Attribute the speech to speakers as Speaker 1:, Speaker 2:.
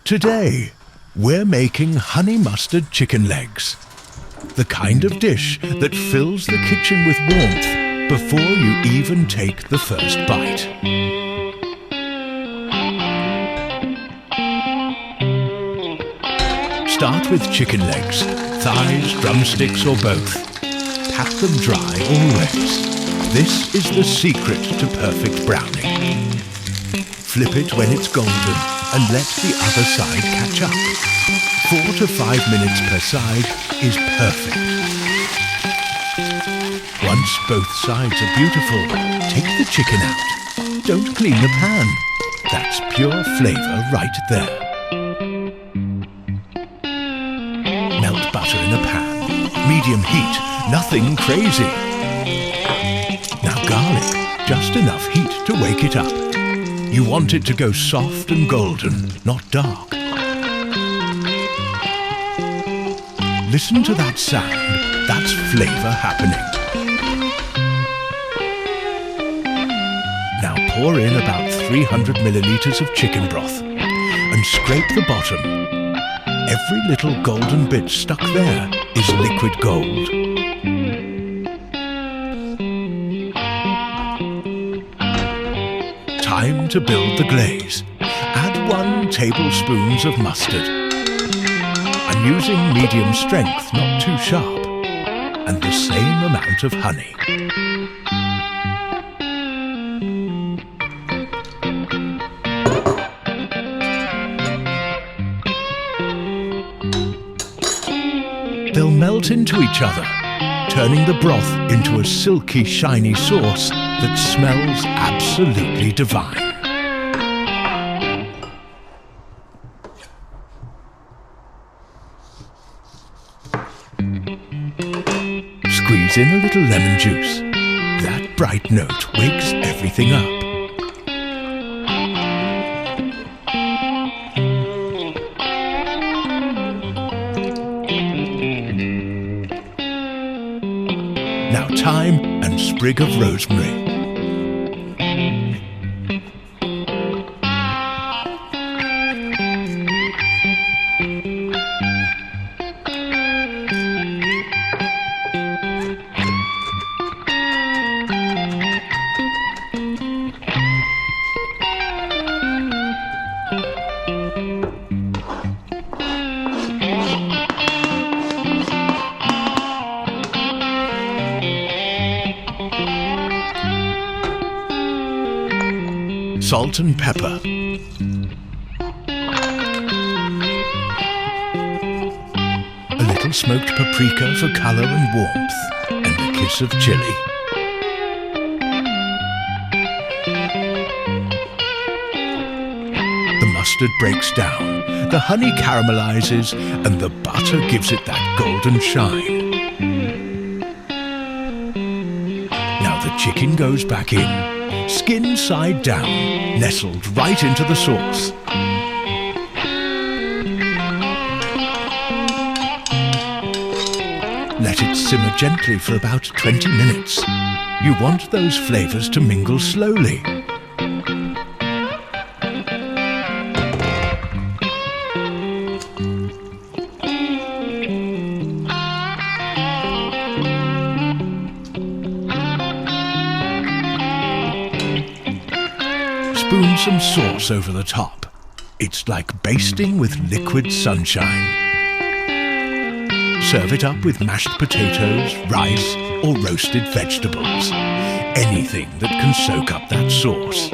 Speaker 1: Today, we're making honey mustard chicken legs, the kind of dish that fills the kitchen with warmth before you even take the first bite. Start with chicken legs, thighs, drumsticks or both. Pat them dry always. This is the secret to perfect browning. Flip it when it's golden and let the other side catch up. 4 to 5 minutes per side is perfect. Once both sides are beautiful, take the chicken out. Don't clean the pan. That's pure flavor right there. Melt butter in a pan. Medium heat, nothing crazy. Now garlic, just enough heat to wake it up. You want it to go soft and golden, not dark. Listen to that sound. That's flavor happening. Now pour in about 300 milliliters of chicken broth and scrape the bottom. Every little golden bit stuck there is liquid gold. Time to build the glaze. Add 1 tablespoon of mustard. I'm using medium strength, not too sharp, and the same amount of honey. They'll melt into each other, turning the broth into a silky, shiny sauce that smells absolutely divine. Squeeze in a little lemon juice. That bright note wakes everything up. Now thyme and sprig of rosemary. Salt and pepper. A little smoked paprika for color and warmth, and a kiss of chili. The mustard breaks down, the honey caramelizes, and the butter gives it that golden shine. Now the chicken goes back in. Skin side down, nestled right into the sauce. Let it simmer gently for about 20 minutes. You want those flavors to mingle slowly. Spoon some sauce over the top. It's like basting with liquid sunshine. Serve it up with mashed potatoes, rice, or roasted vegetables. Anything that can soak up that sauce.